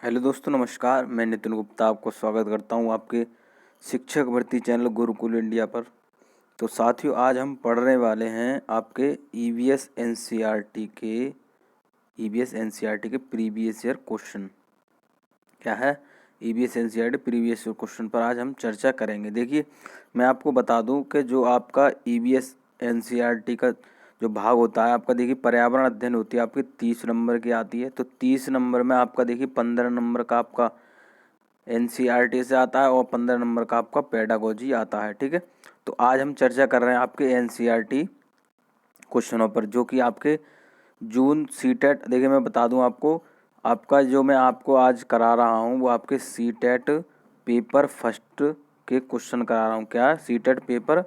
Hello दोस्तों, नमस्कार। मैं नितिन गुप्ता आपको स्वागत करता हूं आपके शिक्षक भर्ती चैनल गुरुकुल इंडिया पर। तो साथियों, आज हम पढ़ने वाले हैं आपके ईवीएस एनसीईआरटी के प्रीवियस ईयर क्वेश्चन। क्या है? EVS NCERT previous year question पर आज हम चर्चा करेंगे। देखिए, मैं आपको बता दूं कि जो आपका ईवीएस एनसीईआरटी का जो भाग होता है आपका, देखिए पर्यावरण अध्ययन होती है आपकी 30 नंबर की आती है। तो 30 नंबर में आपका देखिए 15 नंबर का आपका एनसीईआरटी से आता है और 15 नंबर का आपका पेडागोजी आता है। ठीक है, तो आज हम चर्चा कर रहे हैं आपके एनसीईआरटी क्वेश्चनों पर, जो कि आपके जून सीटेट। देखिए, मैं बता दूं आपको, आपका जो मैं आपको आज करा रहा हूं वो आपके सीटेट पेपर फर्स्ट के क्वेश्चन करा रहा हूं। क्या है? सीटेट पेपर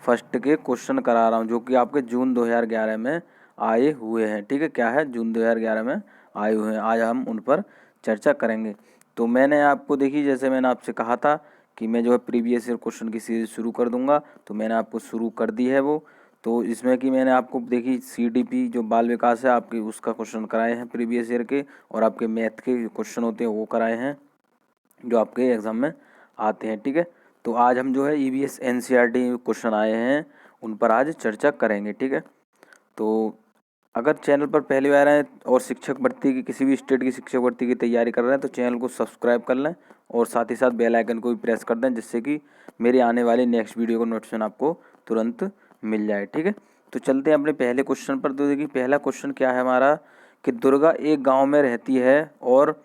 फर्स्ट के क्वेश्चन करा रहा हूं, जो कि आपके जून 2011 में आए हुए हैं। ठीक है, क्या है? जून 2011 में आए हुए हैं। आज हम उन पर चर्चा करेंगे। तो मैंने आपको, देखिए, जैसे मैंने आपसे कहा था कि मैं जो है प्रीवियस ईयर क्वेश्चन की सीरीज शुरू कर दूंगा, तो मैंने आपको शुरू कर दी है वो। तो इसमें कि मैंने आपको, देखिए, सीडीपी जो बाल विकास है आपकी, उसका क्वेश्चन कराए हैं प्रीवियस ईयर के, और आपके मैथ के क्वेश्चन होते हैं वो कराए हैं जो आपके एग्ज़ाम में आते हैं। ठीक है, तो आज हम जो है ईवीएस एनसीईआरटी क्वेश्चन आए हैं उन पर आज चर्चा करेंगे। ठीक है, तो अगर चैनल पर पहली बार आए और शिक्षक भर्ती की, किसी भी स्टेट की शिक्षक भर्ती की तैयारी कर रहे हैं, तो चैनल को सब्सक्राइब कर लें और साथ ही साथ बेल आइकन को भी प्रेस कर दें, जिससे कि मेरी आने वाली नेक्स्ट वीडियो का नोटिफिकेशन आपको तुरंत मिल जाए। ठीक है, तो चलते हैं अपने पहले क्वेश्चन पर। तो देखिए, पहला क्वेश्चन क्या है हमारा कि दुर्गा एक गाँव में रहती है और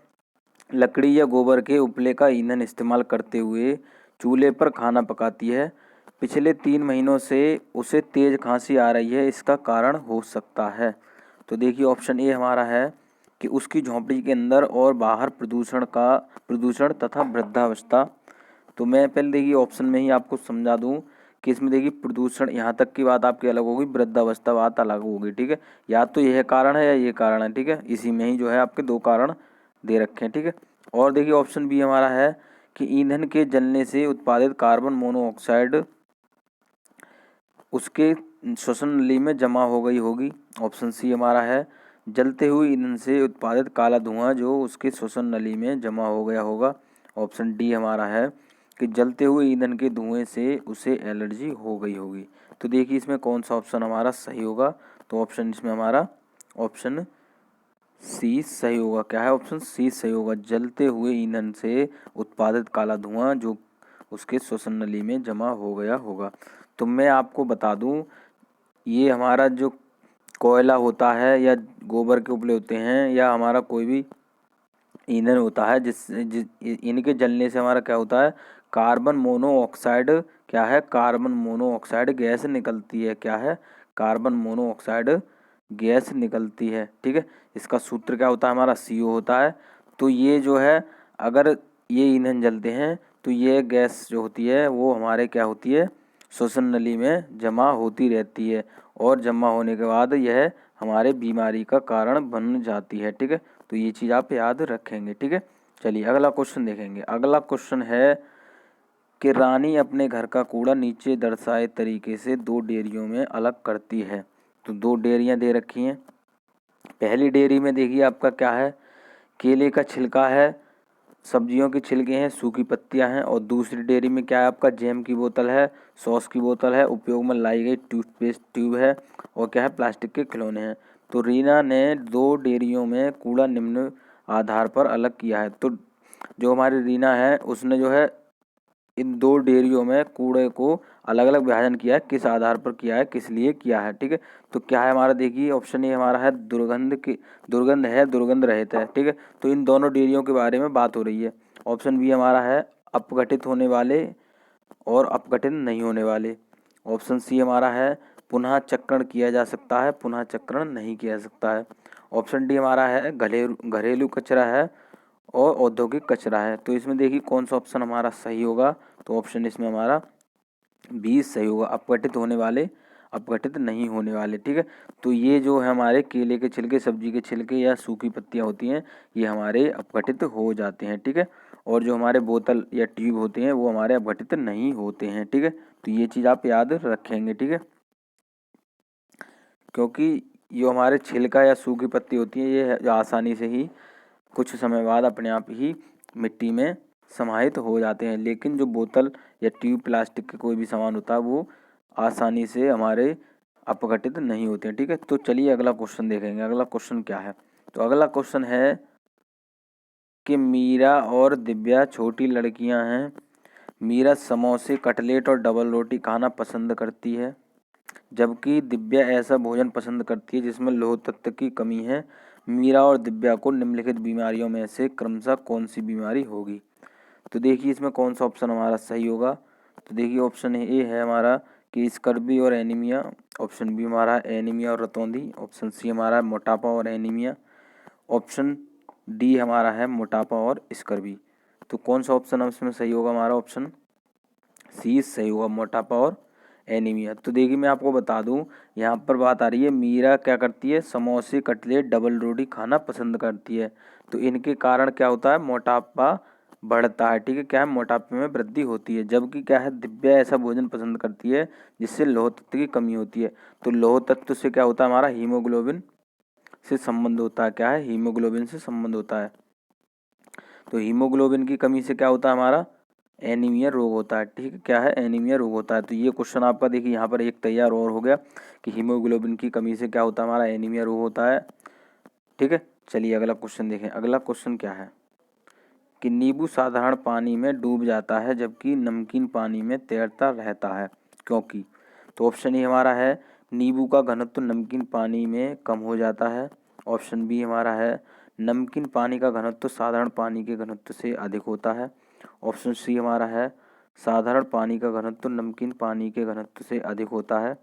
लकड़ी या गोबर के उपले का ईंधन इस्तेमाल करते हुए चूल्हे पर खाना पकाती है। पिछले 3 महीनों से उसे तेज खांसी आ रही है, इसका कारण हो सकता है। तो देखिए, ऑप्शन ए हमारा है कि उसकी झोंपड़ी के अंदर और बाहर प्रदूषण तथा वृद्धावस्था। तो मैं पहले, देखिए, ऑप्शन में ही आपको समझा दूं कि इसमें देखिए प्रदूषण यहाँ तक की बात आपकी अलग होगी, वृद्धावस्था बात अलग होगी। ठीक है, या तो यह कारण है या ये कारण है। ठीक है, इसी में ही जो है आपके 2 कारण दे रखे हैं। ठीक है, और देखिए ऑप्शन बी हमारा है कि ईंधन के जलने से उत्पादित कार्बन मोनोऑक्साइड उसके श्वसन नली में जमा हो गई होगी। ऑप्शन सी हमारा है जलते हुए ईंधन से उत्पादित काला धुआं जो उसके श्वसन नली में जमा हो गया होगा। ऑप्शन डी हमारा है कि जलते हुए ईंधन के धुएं से उसे एलर्जी हो गई होगी। तो देखिए, इसमें कौन सा ऑप्शन हमारा सही होगा? तो ऑप्शन इसमें हमारा ऑप्शन सी सही होगा। क्या है? ऑप्शन सी सही होगा, जलते हुए ईंधन से उत्पादित काला धुआं जो उसके श्वसन नली में जमा हो गया होगा। तो मैं आपको बता दूं, ये हमारा जो कोयला होता है या गोबर के उपले होते हैं या हमारा कोई भी ईंधन होता है, इनके जलने से हमारा क्या होता है? Carbon monoxide. क्या है? कार्बन मोनोऑक्साइड गैस निकलती है। क्या है? कार्बन मोनोऑक्साइड गैस निकलती है। ठीक है, इसका सूत्र क्या होता है? हमारा CO होता है। तो ये जो है, अगर ये ईंधन जलते हैं तो ये गैस जो होती है वो हमारे क्या होती है? श्वसन नली में जमा होती रहती है, और जमा होने के बाद यह हमारे बीमारी का कारण बन जाती है। ठीक है, तो ये चीज़ आप याद रखेंगे। ठीक है, चलिए अगला क्वेश्चन देखेंगे। अगला क्वेश्चन है कि रानी अपने घर का कूड़ा नीचे दर्शाए तरीके से 2 डेयरियों में अलग करती है। तो 2 डेयरियाँ दे रखी हैं। पहली डेयरी में देखिए आपका क्या है? केले का छिलका है, सब्जियों के छिलके हैं, सूखी पत्तियां हैं। और दूसरी डेयरी में क्या है? आपका जैम की बोतल है, सॉस की बोतल है, उपयोग में लाई गई टूथपेस्ट ट्यूब है, और क्या है? प्लास्टिक के खिलौने हैं। तो रीना ने 2 डेयरियों में कूड़ा निम्न आधार पर अलग किया है। तो जो हमारी रीना है उसने जो है इन 2 डेयरियों में कूड़े को अलग अलग विभाजन किया है। किस आधार पर किया है, किस लिए किया है? ठीक है, तो क्या है हमारा? देखिए, ऑप्शन ए हमारा है दुर्गंध है, दुर्गंध रहित है। ठीक है, तो इन दोनों डेयरियों के बारे में बात हो रही है। ऑप्शन बी हमारा है अपघटित होने वाले और अपघटित नहीं होने वाले। ऑप्शन सी हमारा है पुनः चक्रण किया जा सकता है, पुनः चक्रण नहीं किया जा सकता है। ऑप्शन डी हमारा है घरेलू कचरा है और औद्योगिक कचरा है। तो इसमें देखिए कौन सा ऑप्शन हमारा सही होगा? तो ऑप्शन इसमें हमारा बी सही होगा, अपघटित होने वाले, अपघटित नहीं होने वाले। ठीक है, तो ये जो है हमारे केले के छिलके, सब्जी के छिलके या सूखी पत्तियां होती हैं, ये हमारे अपघटित हो जाते हैं। ठीक है, और जो हमारे बोतल या ट्यूब होते हैं वो हमारे अपघटित नहीं होते हैं। ठीक है, तो ये चीज़ आप याद रखेंगे। ठीक है, क्योंकि जो हमारे छिलका या सूखी पत्ती होती है ये जो आसानी से ही कुछ समय बाद अपने आप ही मिट्टी में समाहित हो जाते हैं। लेकिन जो बोतल या ट्यूब प्लास्टिक के कोई भी सामान होता है वो आसानी से हमारे अपघटित नहीं होते हैं। ठीक है, तो चलिए अगला क्वेश्चन देखेंगे। अगला क्वेश्चन क्या है? तो अगला क्वेश्चन है कि मीरा और दिव्या छोटी लड़कियां हैं। मीरा समोसे, कटलेट और डबल रोटी खाना पसंद करती है, जबकि दिव्या ऐसा भोजन पसंद करती है जिसमें लौह तत्व की कमी है। मीरा और दिव्या को निम्नलिखित बीमारियों में से क्रमशः कौन सी बीमारी होगी? तो देखिए इसमें कौन सा ऑप्शन हमारा सही होगा। तो देखिए ऑप्शन ए है हमारा कि स्कर्वी और एनीमिया। ऑप्शन बी हमारा एनीमिया और रतौंधी। ऑप्शन सी हमारा मोटापा और एनीमिया। ऑप्शन डी हमारा है मोटापा और स्कर्वी। तो कौन सा ऑप्शन इसमें सही होगा? हमारा ऑप्शन सी सही होगा, मोटापा और एनीमिया। तो देखिए मैं आपको बता दूं, यहाँ पर बात आ रही है मीरा क्या करती है, समोसे, कटलेट, डबल रोटी खाना पसंद करती है। तो इनके कारण क्या होता है, मोटापा बढ़ता है। ठीक है, क्या है, मोटापे में वृद्धि होती है। जबकि क्या है, दिव्या ऐसा भोजन पसंद करती है जिससे लौह तत्व की कमी होती है। तो लौह तत्व से क्या होता है, हमारा हीमोग्लोबिन से संबंध होता है। क्या है, हीमोग्लोबिन से संबंध होता है। तो हीमोग्लोबिन की कमी से क्या होता है, हमारा एनीमिया रोग होता है। ठीक है, क्या है, एनीमिया रोग होता है। तो ये क्वेश्चन आपका देखिए यहाँ पर एक तैयार और हो गया कि हीमोग्लोबिन की कमी से क्या होता है, हमारा एनीमिया रोग होता है। ठीक है, चलिए अगला क्वेश्चन देखें। अगला क्वेश्चन क्या है कि नींबू साधारण पानी में डूब जाता है जबकि नमकीन पानी में तैरता रहता है, क्योंकि? तो ऑप्शन ए हमारा है नींबू का घनत्व नमकीन पानी में कम हो जाता है। ऑप्शन बी हमारा है नमकीन पानी का घनत्व साधारण पानी के घनत्व से अधिक होता है। ऑप्शन सी हमारा है साधारण पानी का घनत्व नमकीन पानी के घनत्व से अधिक होता है।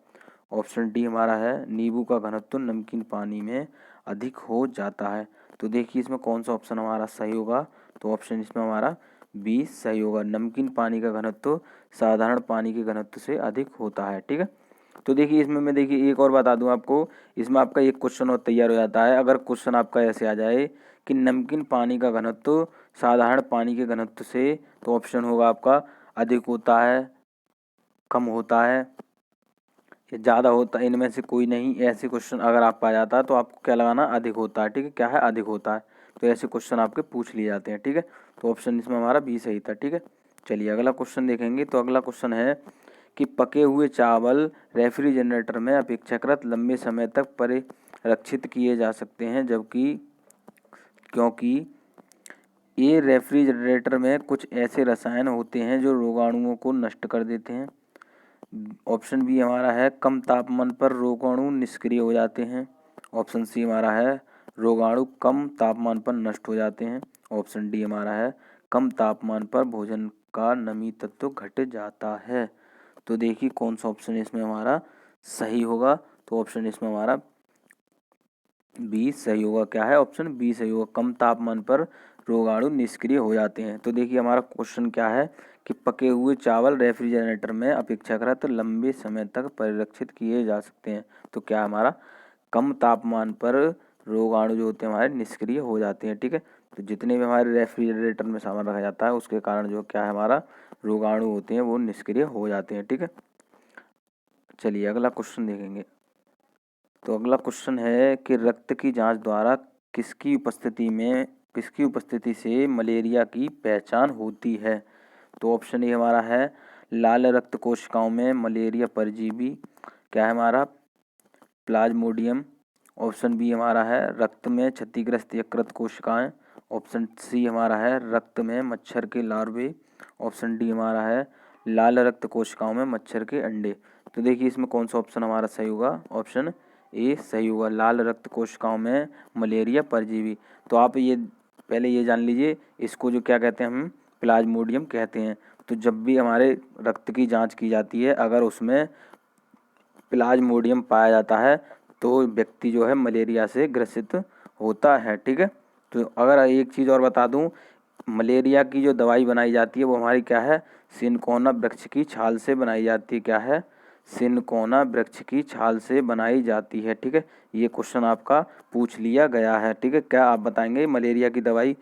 ऑप्शन डी हमारा है नींबू का घनत्व नमकीन पानी में अधिक हो जाता है। तो देखिए इसमें कौन सा ऑप्शन हमारा सही होगा। तो ऑप्शन इसमें हमारा बी सही होगा, नमकीन पानी का घनत्व साधारण पानी के घनत्व से अधिक होता है। ठीक है, तो देखिए इसमें मैं देखिए एक और बता दूं आपको, इसमें आपका एक क्वेश्चन और तैयार हो जाता है। अगर क्वेश्चन आपका ऐसे आ जाए कि नमकीन पानी का घनत्व साधारण पानी के घनत्व से, तो ऑप्शन होगा आपका अधिक होता है, कम होता है या ज़्यादा होता है, इनमें से कोई नहीं। ऐसे क्वेश्चन अगर आप आ जाता है तो आपको क्या लगाना, अधिक होता है। ठीक है, क्या है, अधिक होता है। तो ऐसे क्वेश्चन आपके पूछ लिए जाते हैं। ठीक है, तो ऑप्शन इसमें हमारा बी सही था। ठीक है, चलिए अगला क्वेश्चन देखेंगे। तो अगला क्वेश्चन है कि पके हुए चावल रेफ्रिजरेटर में अपेक्षाकृत लंबे समय तक परिरक्षित किए जा सकते हैं, जबकि क्योंकि ये रेफ्रिजरेटर में कुछ ऐसे रसायन होते हैं जो रोगाणुओं को नष्ट कर देते हैं। ऑप्शन बी हमारा है कम तापमान पर रोगाणु निष्क्रिय हो जाते हैं। ऑप्शन सी हमारा है रोगाणु कम तापमान पर नष्ट हो जाते हैं। ऑप्शन डी हमारा है कम तापमान पर भोजन का नमी तत्व घट जाता है। तो देखिए कौन सा ऑप्शन इसमें हमारा सही होगा। तो ऑप्शन इसमें हमारा बी सही होगा। क्या है, ऑप्शन बी सही होगा, कम तापमान पर रोगाणु निष्क्रिय हो जाते हैं। तो देखिए हमारा क्वेश्चन क्या है कि पके हुए चावल रेफ्रिजरेटर में अपेक्षाकृत लंबे समय तक परिरक्षित किए जा सकते हैं। तो क्या हमारा कम तापमान पर रोगाणु जो होते हैं हमारे निष्क्रिय हो जाते हैं। ठीक है, तो जितने भी हमारे रेफ्रिजरेटर में सामान रखा जाता है उसके कारण जो क्या है, हमारा रोगाणु होते हैं वो निष्क्रिय हो जाते हैं। ठीक है, चलिए अगला क्वेश्चन देखेंगे। तो अगला क्वेश्चन है कि रक्त की जांच द्वारा किसकी उपस्थिति से मलेरिया की पहचान होती है? तो ऑप्शन ए हमारा है लाल रक्त कोशिकाओं में मलेरिया परजीवी। क्या है हमारा, प्लाज्मोडियम। ऑप्शन बी हमारा है रक्त में क्षतिग्रस्त यकृत कोशिकाएं। ऑप्शन सी हमारा है रक्त में मच्छर के लार्वे। ऑप्शन डी हमारा है लाल रक्त कोशिकाओं में मच्छर के अंडे। तो देखिए इसमें कौन सा ऑप्शन हमारा सही होगा। ऑप्शन ए सही होगा, लाल रक्त कोशिकाओं में मलेरिया परजीवी। तो आप ये पहले ये जान लीजिए, इसको जो क्या कहते हैं, हम प्लाज्मोडियम कहते हैं। तो जब भी हमारे रक्त की जांच की जाती है, अगर उसमें प्लाज्मोडियम पाया जाता है तो व्यक्ति जो है मलेरिया से ग्रसित होता है। ठीक है, तो अगर एक चीज़ और बता दूं, मलेरिया की जो दवाई बनाई जाती है वो हमारी क्या है, सिनकोना वृक्ष की छाल से बनाई जाती है। क्या है, सिनकोना वृक्ष की छाल से बनाई जाती है। ठीक है, ये क्वेश्चन आपका पूछ लिया गया है। ठीक है, क्या आप बताएंगे मलेरिया की दवाई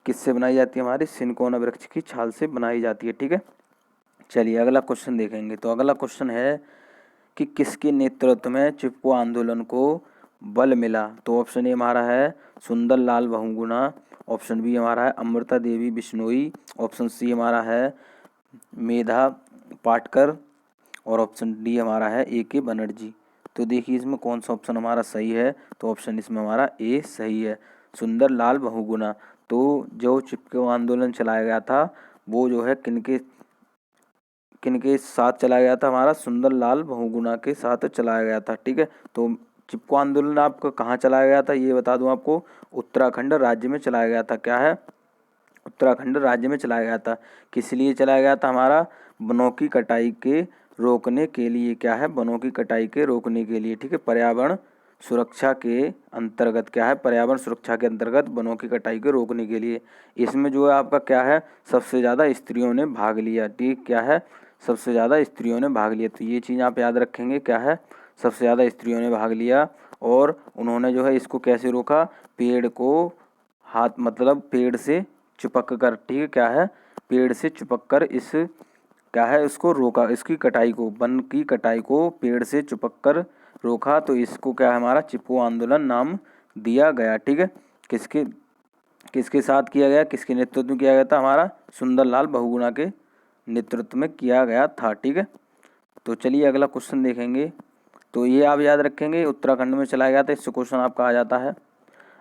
किससे बनाई जाती है, हमारी सिनकोना वृक्ष की छाल से बनाई जाती है। ठीक है, चलिए अगला क्वेश्चन देखेंगे। तो अगला क्वेश्चन है कि किसके नेतृत्व में चिपको आंदोलन को बल मिला? तो ऑप्शन ए हमारा है सुंदर लाल बहुगुणा। ऑप्शन बी हमारा है अमृता देवी बिश्नोई, ऑप्शन सी हमारा है मेधा पाटकर और ऑप्शन डी हमारा है ए के बनर्जी। तो देखिए इसमें कौन सा ऑप्शन हमारा सही है, तो ऑप्शन इसमें हमारा ए सही है, सुंदर लाल बहुगुणा। तो जो चिपको आंदोलन चलाया गया था वो जो है किनके किनके साथ चलाया गया था, हमारा सुंदर लाल बहुगुणा के साथ चलाया गया था। ठीक है, तो चिपको आंदोलन आपका कहाँ चलाया गया था ये बता दूं आपको, उत्तराखंड राज्य में चलाया गया था। क्या है, उत्तराखंड राज्य में चलाया गया था। किस लिए चलाया गया था, हमारा वनों की कटाई के रोकने के लिए। क्या है, वनों की कटाई के रोकने के लिए। ठीक है, पर्यावरण सुरक्षा के अंतर्गत। क्या है, पर्यावरण सुरक्षा के अंतर्गत वनों की कटाई को रोकने के लिए। इसमें जो है आपका क्या है, सबसे ज़्यादा स्त्रियों ने भाग लिया। ठीक, क्या है, सबसे ज़्यादा स्त्रियों ने भाग लिया। तो ये चीज़ आप याद रखेंगे, क्या है, सबसे ज़्यादा स्त्रियों ने भाग लिया। और उन्होंने जो है इसको कैसे रोका, पेड़ को हाथ मतलब पेड़ से चिपक कर, ठीक है, क्या है, पेड़ से चिपक कर इस क्या है इसको रोका, इसकी कटाई को, वन की कटाई को पेड़ से चिपक कर रोका। तो इसको क्या है, हमारा चिपको आंदोलन नाम दिया गया। ठीक है, किसके किसके साथ किया गया, किसके नेतृत्व में किया गया था, हमारा सुंदरलाल बहुगुणा के नेतृत्व में किया गया था। ठीक है, तो चलिए अगला क्वेश्चन देखेंगे। तो ये आप याद रखेंगे उत्तराखंड में चलाया गया था, इससे क्वेश्चन आपका आ जाता है।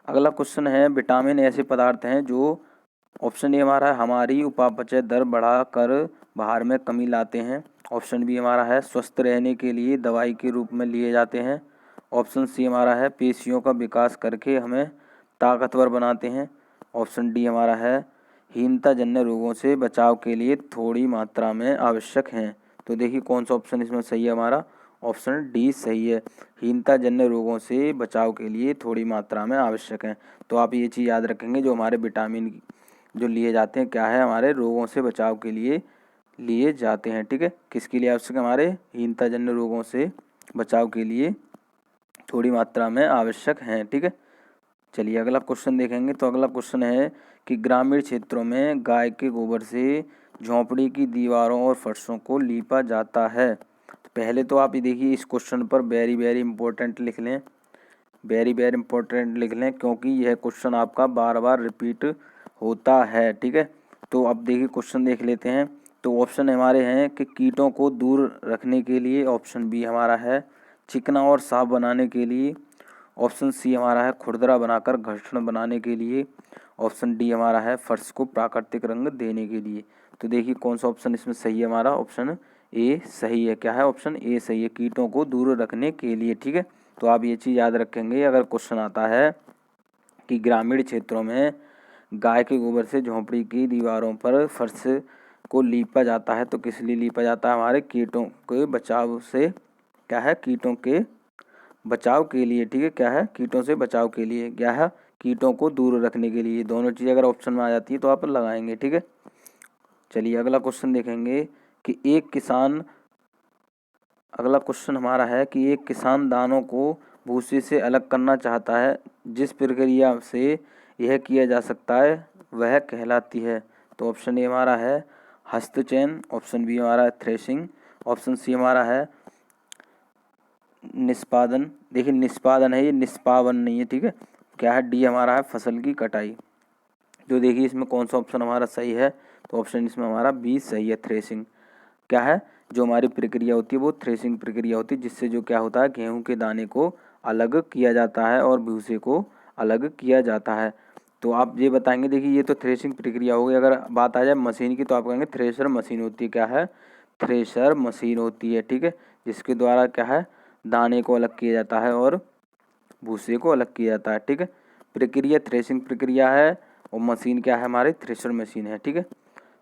अगला क्वेश्चन है, विटामिन ऐसे पदार्थ हैं जो, ऑप्शन ए हमारा है हमारी उपापचय दर बढ़ाकर भार में कमी लाते हैं, ऑप्शन बी हमारा है स्वस्थ रहने के लिए दवाई के रूप में लिए जाते हैं, ऑप्शन सी हमारा है पेशियों का विकास करके हमें ताकतवर बनाते हैं, ऑप्शन डी हमारा है हीनता जन्य रोगों से बचाव के लिए थोड़ी मात्रा में आवश्यक हैं। तो देखिए कौन सा ऑप्शन इसमें सही है, हमारा ऑप्शन डी सही है, हीनता जन्य रोगों से बचाव के लिए थोड़ी मात्रा में आवश्यक हैं। तो आप ये चीज़ याद रखेंगे, जो हमारे विटामिन जो लिए जाते हैं क्या है, हमारे रोगों से बचाव के लिए लिए जाते हैं। ठीक है, किसके लिए आवश्यक, हमारे हीनता जन्य रोगों से बचाव के लिए थोड़ी मात्रा में आवश्यक हैं। ठीक है, चलिए अगला क्वेश्चन देखेंगे। तो अगला क्वेश्चन है कि ग्रामीण क्षेत्रों में गाय के गोबर से झोंपड़ी की दीवारों और फर्शों को लीपा जाता है। तो पहले तो आप ये देखिए इस क्वेश्चन पर वेरी वेरी इंपॉर्टेंट लिख लें, वेरी वेरी इंपॉर्टेंट लिख लें, क्योंकि यह क्वेश्चन आपका बार बार रिपीट होता है। ठीक है, तो अब देखिए क्वेश्चन देख लेते हैं। तो ऑप्शन हमारे हैं कि कीटों को दूर रखने के लिए, ऑप्शन बी हमारा है चिकना और साफ बनाने के लिए, ऑप्शन सी हमारा है खुरदरा बनाकर घर्षण बनाने के लिए, ऑप्शन डी हमारा है फर्श को प्राकृतिक रंग देने के लिए। तो देखिए कौन सा ऑप्शन इसमें सही है, हमारा ऑप्शन ए सही है। क्या है, ऑप्शन ए सही है, कीटों को दूर रखने के लिए। ठीक है, तो आप ये चीज़ याद रखेंगे, अगर क्वेश्चन आता है कि ग्रामीण क्षेत्रों में गाय के गोबर से झोंपड़ी की दीवारों पर फर्श को लीपा जाता है, तो किस लिए लीपा जाता है, हमारे कीटों के बचाव से। क्या है, कीटों के बचाव के लिए। ठीक है, क्या है, कीटों से बचाव के लिए। क्या है, कीटों को दूर रखने के लिए। दोनों चीज़ अगर ऑप्शन में आ जाती है तो आप लगाएंगे। ठीक है, चलिए अगला क्वेश्चन देखेंगे कि अगला क्वेश्चन हमारा है कि एक किसान दानों को भूसे से अलग करना चाहता है, जिस प्रक्रिया से यह किया जा सकता है वह कहलाती है। तो ऑप्शन ए हमारा है हस्तचयन, ऑप्शन बी हमारा है थ्रेशिंग, ऑप्शन सी हमारा है निष्पादन। देखिए निष्पादन है, ये निष्पावन नहीं है। ठीक है, क्या है, डी हमारा है फसल की कटाई। तो देखिए इसमें कौन सा ऑप्शन हमारा सही है, तो ऑप्शन इसमें हमारा बी सही है, थ्रेशिंग। क्या है, जो हमारी प्रक्रिया होती है वो थ्रेशिंग प्रक्रिया होती है, जिससे जो क्या होता है गेहूं के दाने को अलग किया जाता है और भूसे को अलग किया जाता है। तो आप ये बताएंगे, देखिए ये तो थ्रेशिंग प्रक्रिया हो गई। अगर बात आ जाए मशीन की तो आप कहेंगे थ्रेशर मशीन होती है। क्या है, थ्रेशर मशीन होती है। ठीक है, जिसके द्वारा क्या है दाने को अलग किया जाता है और भूसे को अलग किया जाता है। ठीक है, प्रक्रिया थ्रेशिंग प्रक्रिया है और मशीन क्या है, हमारी थ्रेशर मशीन है। ठीक है,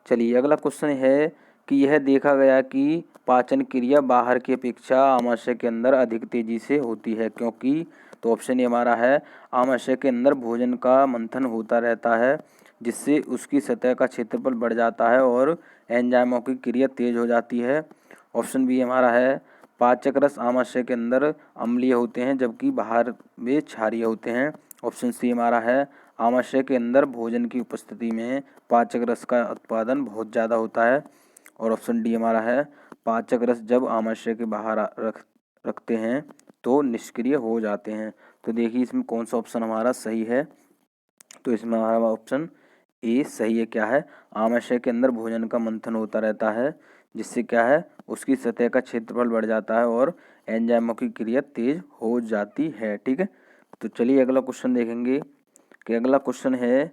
चलिए अगला क्वेश्चन है कि यह देखा गया कि पाचन क्रिया बाहर की अपेक्षा आमाशय के अंदर अधिक तेजी से होती है, क्योंकि। तो ऑप्शन ये हमारा है आमाशय के अंदर भोजन का मंथन होता रहता है, जिससे उसकी सतह का क्षेत्रफल बढ़ जाता है और एंजाइमों की क्रिया तेज हो जाती है। ऑप्शन बी हमारा है पाचक रस आमाशय के अंदर अम्लीय होते हैं जबकि बाहर वे क्षारीय होते हैं। ऑप्शन सी हमारा है आमाशय के अंदर भोजन की उपस्थिति में पाचक रस का उत्पादन बहुत ज़्यादा होता है। और ऑप्शन डी हमारा है पाचक रस जब आमाशय के बाहर रखते हैं तो निष्क्रिय हो जाते हैं। तो देखिए इसमें कौन सा ऑप्शन हमारा सही है, तो इसमें हमारा ऑप्शन ए सही है। क्या है, आमाशय के अंदर भोजन का मंथन होता रहता है, जिससे क्या है उसकी सतह का क्षेत्रफल बढ़ जाता है और एंजाइमों की क्रिया तेज हो जाती है। ठीक है, तो चलिए अगला क्वेश्चन देखेंगे कि अगला क्वेश्चन है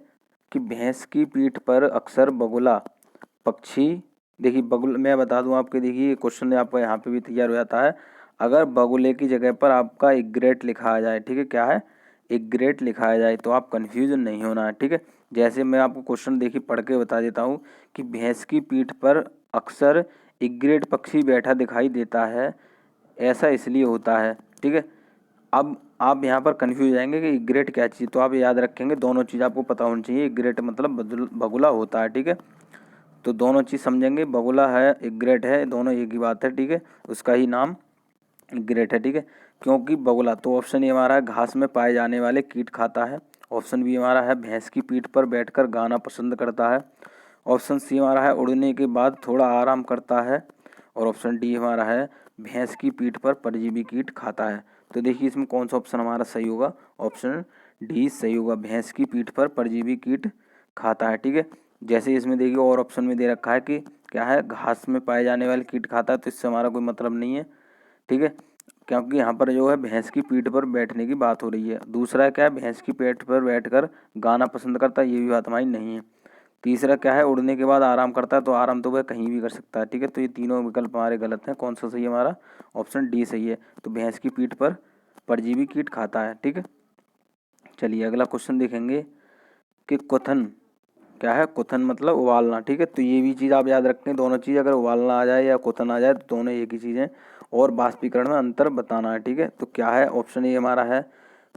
कि भैंस की पीठ पर अक्सर बगुला पक्षी, देखिए बगुला मैं बता दूं आपके, देखिए क्वेश्चन आपका यहाँ पे भी तैयार हो जाता है। अगर बगुले की जगह पर आपका इग्रेट लिखा आ जाए, ठीक है, क्या है इग्रेट लिखा आ जाए, तो आप कन्फ्यूजन नहीं होना है। ठीक है, जैसे मैं आपको क्वेश्चन देखिए पढ़ के बता देता हूँ कि भैंस की पीठ पर अक्सर इग्रेट पक्षी बैठा दिखाई देता है, ऐसा इसलिए होता है। ठीक है, अब आप यहाँ पर कन्फ्यूज जाएंगे कि इग्रेट क्या चीज़, तो आप याद रखेंगे दोनों चीज़ आपको पता होनी चाहिए। इग्रेट मतलब बगुला होता है। ठीक है, तो दोनों चीज़ समझेंगे, बगुला है इग्रेट है, दोनों एक ही बात है। ठीक है, उसका ही नाम इग्रेट है। ठीक है, क्योंकि बगुला, तो ऑप्शन ए हमारा है घास में पाए जाने वाले कीट खाता है। ऑप्शन बी हमारा है भैंस की पीठ पर बैठकर गाना पसंद करता है। ऑप्शन सी हमारा है उड़ने के बाद थोड़ा आराम करता है। और ऑप्शन डी हमारा है भैंस की पीठ पर परजीवी कीट खाता है। तो देखिए इसमें कौन सा ऑप्शन हमारा सही होगा, ऑप्शन डी सही होगा, भैंस की पीठ पर परजीवी कीट खाता है। ठीक है, जैसे इसमें देखिए और ऑप्शन में दे रखा है कि क्या है घास में पाए जाने वाले कीट खाता है, तो इससे हमारा कोई मतलब नहीं है। ठीक है, क्योंकि यहाँ पर जो है भैंस की पीठ पर बैठने की बात हो रही है। दूसरा क्या है भैंस की पीठ पर बैठकर गाना पसंद करता है, ये भी बात हमारी नहीं है। तीसरा क्या है उड़ने के बाद आराम करता है, तो आराम तो वह कहीं भी कर सकता है। ठीक है, तो ये तीनों विकल्प हमारे गलत हैं। कौन सा सही है हमारा, ऑप्शन डी सही है, तो भैंस की पीठ पर परजीवी कीट खाता है। ठीक है, चलिए अगला क्वेश्चन देखेंगे कि क्वथन क्या है, क्वथन मतलब उबालना। ठीक है, तो ये भी चीज़ आप याद रखें, दोनों चीज़ अगर उबालना आ जाए या क्वथन आ जाए तो दोनों एक ही चीज़ हैं, और बाष्पीकरण में अंतर बताना है। ठीक है, तो क्या है ऑप्शन ए हमारा है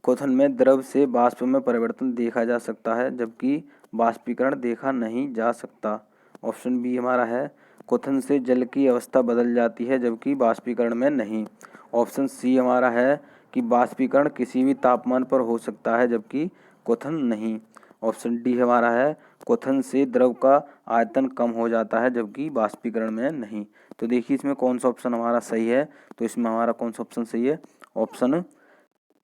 क्वथन में द्रव से वाष्प में परिवर्तन देखा जा सकता है, जबकि बाष्पीकरण देखा नहीं जा सकता। ऑप्शन बी हमारा है क्वथन से जल की अवस्था बदल जाती है, जबकि बाष्पीकरण में नहीं। ऑप्शन सी हमारा है कि बाष्पीकरण किसी भी तापमान पर हो सकता है, जबकि क्वथन नहीं। ऑप्शन डी हमारा है क्वथन से द्रव का आयतन कम हो जाता है, जबकि बाष्पीकरण में नहीं। तो देखिए इसमें कौन सा ऑप्शन हमारा सही है, तो इसमें हमारा कौन सा ऑप्शन सही है, ऑप्शन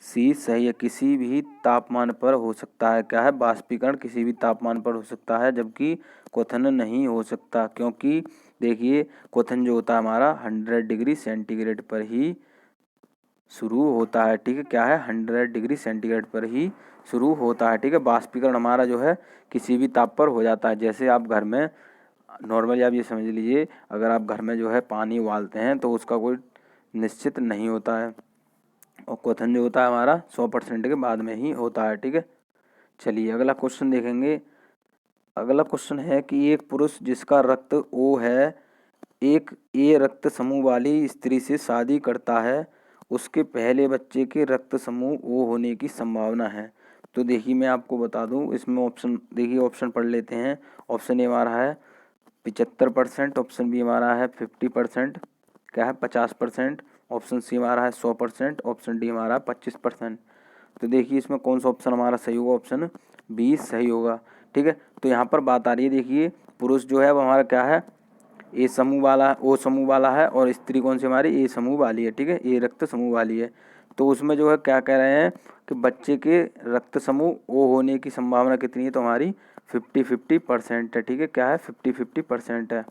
सी सही है, किसी भी तापमान पर हो सकता है। क्या है बाष्पीकरण किसी भी तापमान पर हो सकता है, जबकि क्वथन नहीं हो सकता, क्योंकि देखिए क्वथन जो होता है हमारा 100 डिग्री सेंटीग्रेड पर ही शुरू होता है। ठीक है, क्या है 100 डिग्री सेंटीग्रेड पर ही शुरू होता है। ठीक है, बाष्पीकरण हमारा जो है किसी भी ताप पर हो जाता है। जैसे आप घर में नॉर्मली आप ये समझ लीजिए, अगर आप घर में जो है पानी उबालते हैं तो उसका कोई निश्चित नहीं होता है, और क्वथन जो होता है हमारा 100% के बाद में ही होता है। ठीक है, चलिए अगला क्वेश्चन देखेंगे। अगला क्वेश्चन है कि एक पुरुष जिसका रक्त ओ है एक ए रक्त समूह वाली स्त्री से शादी करता है, उसके पहले बच्चे के रक्त समूह ओ होने की संभावना है। तो देखिए मैं आपको बता दूं, इसमें ऑप्शन देखिए, ऑप्शन पढ़ लेते हैं। ऑप्शन ए हमारा है 75%, ऑप्शन बी हमारा है 50%, क्या है 50%, ऑप्शन सी हमारा है 100%, ऑप्शन डी हमारा 25%। तो देखिए इसमें कौन सा ऑप्शन हमारा सही होगा, ऑप्शन बी सही होगा। ठीक है, तो यहाँ पर बात आ रही है, देखिए पुरुष जो है वो हमारा क्या है ए समूह वाला, ओ समूह वाला है, और स्त्री कौन सी हमारी ए समूह वाली है। ठीक है, ए रक्त समूह वाली है। तो उसमें जो है क्या कह रहे हैं कि बच्चे के रक्त समूह ओ होने की संभावना कितनी है, तो हमारी 50-50% है। ठीक है, क्या है 50-50% है।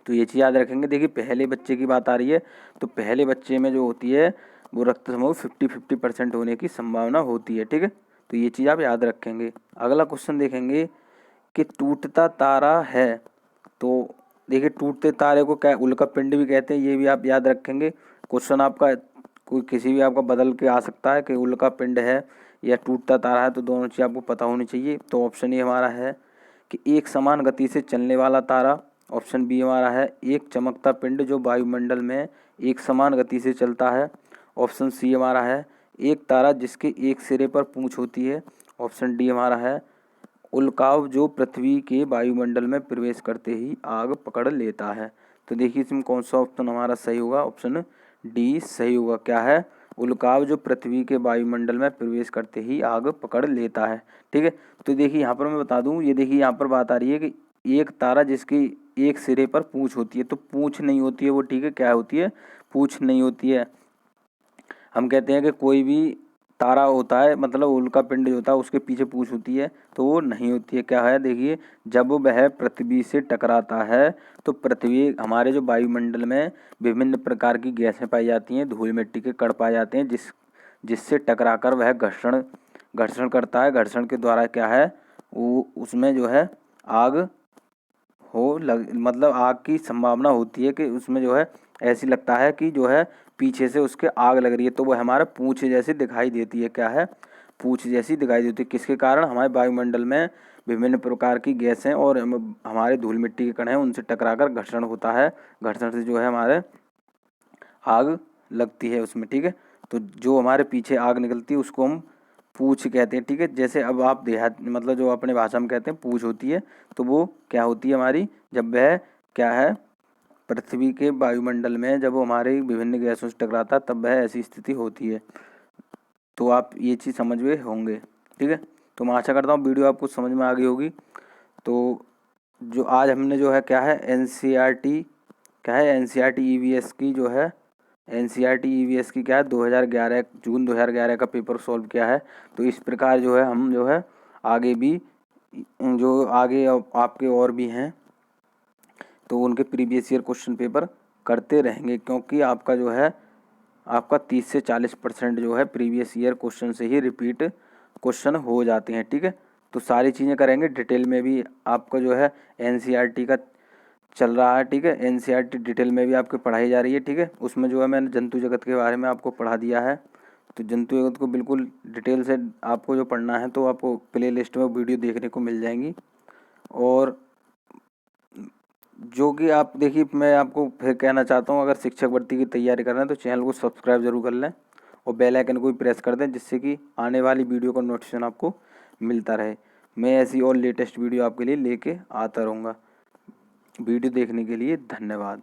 तो ये चीज़ याद रखेंगे। देखिए पहले बच्चे की बात आ रही है, तो पहले बच्चे में जो होती है वो रक्त समूह 50-50% होने की संभावना होती है। ठीक है, तो ये चीज़ आप याद रखेंगे। अगला क्वेश्चन देखेंगे कि टूटता तारा है, तो देखिए टूटते तारे को क्या उल्का पिंड भी कहते हैं, ये भी आप याद रखेंगे। क्वेश्चन आपका कोई किसी भी आपका बदल के आ सकता है कि उल्का पिंड है या टूटता तारा है, तो दोनों चीज़ आपको पता होनी चाहिए। तो ऑप्शन ए हमारा है कि एक समान गति से चलने वाला तारा। ऑप्शन बी हमारा है एक चमकता पिंड जो वायुमंडल में एक समान गति से चलता है। ऑप्शन सी हमारा है एक तारा जिसके एक सिरे पर पूंछ होती है। ऑप्शन डी हमारा है उल्काव जो पृथ्वी के वायुमंडल में प्रवेश करते ही आग पकड़ लेता है। तो देखिए इसमें कौन सा ऑप्शन हमारा सही होगा, ऑप्शन डी सही होगा। क्या है उल्काव जो पृथ्वी के वायुमंडल में प्रवेश करते ही आग पकड़ लेता है। ठीक है, तो देखिए यहाँ पर मैं बता दूँ, ये देखिए यहाँ पर बात आ रही है कि एक तारा जिसकी एक सिरे पर पूंछ होती है, तो पूंछ नहीं होती है वो, ठीक है क्या होती है पूंछ नहीं होती है। हम कहते हैं कि कोई भी तारा होता है, मतलब उल्का पिंड जो होता है उसके पीछे पूंछ होती है, तो वो नहीं होती है। क्या है देखिए, जब वह पृथ्वी से टकराता है तो पृथ्वी, हमारे जो वायुमंडल में विभिन्न प्रकार की गैसें पाई जाती हैं, धूल मिट्टी के कण पाए जाते हैं, जिससे टकराकर वह घर्षण करता है। घर्षण के द्वारा क्या है, वो उसमें जो है आग मतलब आग की संभावना होती है कि उसमें जो है ऐसी लगता है कि जो है पीछे से उसके आग लग रही है, तो वो हमारा पूंछ जैसी दिखाई देती है। क्या है, पूंछ जैसी दिखाई देती है। किसके कारण, हमारे वायुमंडल में विभिन्न प्रकार की गैसें और हमारे धूल मिट्टी के कण हैं, उनसे टकराकर घर्षण होता है। घर्षण से जो है हमारे आग लगती है उसमें, ठीक है। तो जो हमारे पीछे आग निकलती है उसको हम पूछ कहते हैं, ठीक है। जैसे अब आप देहात, मतलब जो अपने भाषा में कहते हैं पूछ होती है, तो वो क्या होती है हमारी, जब वह क्या है पृथ्वी के वायुमंडल में जब वो हमारे विभिन्न गैसों से टकराता है तब वह ऐसी स्थिति होती है। तो आप ये चीज़ समझ गए होंगे, ठीक है। तो मैं आशा करता हूँ वीडियो आपको समझ में आ गई होगी। तो जो आज हमने जो है क्या है एनसीईआरटी, क्या है एनसीईआरटी ईवीएस की जो है एनसीईआरटी ईवीएस की क्या है 2011 जून 2011 का पेपर सॉल्व किया है। तो इस प्रकार जो है हम जो है आगे भी जो आगे आपके और भी हैं तो उनके प्रीवियस ईयर क्वेश्चन पेपर करते रहेंगे, क्योंकि आपका जो है आपका 30 से 40% जो है प्रीवियस ईयर क्वेश्चन से ही रिपीट क्वेश्चन हो जाते हैं, ठीक है। तो सारी चीज़ें करेंगे डिटेल में भी, आपका जो है एनसीईआरटी का चल रहा है, ठीक है। एनसीईआरटी डिटेल में भी आपकी पढ़ाई जा रही है, ठीक है। उसमें जो है मैंने जंतु जगत के बारे में आपको पढ़ा दिया है। तो जंतु जगत को बिल्कुल डिटेल से आपको जो पढ़ना है तो आपको प्ले लिस्ट में वीडियो देखने को मिल जाएंगी। और जो कि आप देखिए, मैं आपको फिर कहना चाहता हूँ, अगर शिक्षक भर्ती की तैयारी कर रहे हैं तो चैनल को सब्सक्राइब जरूर कर लें और बेल आइकन को भी प्रेस कर दें, जिससे कि आने वाली वीडियो का नोटिफिकेशन आपको मिलता रहे। मैं ऐसी और लेटेस्ट वीडियो आपके लिए लेके आता रहूँगा। वीडियो देखने के लिए धन्यवाद।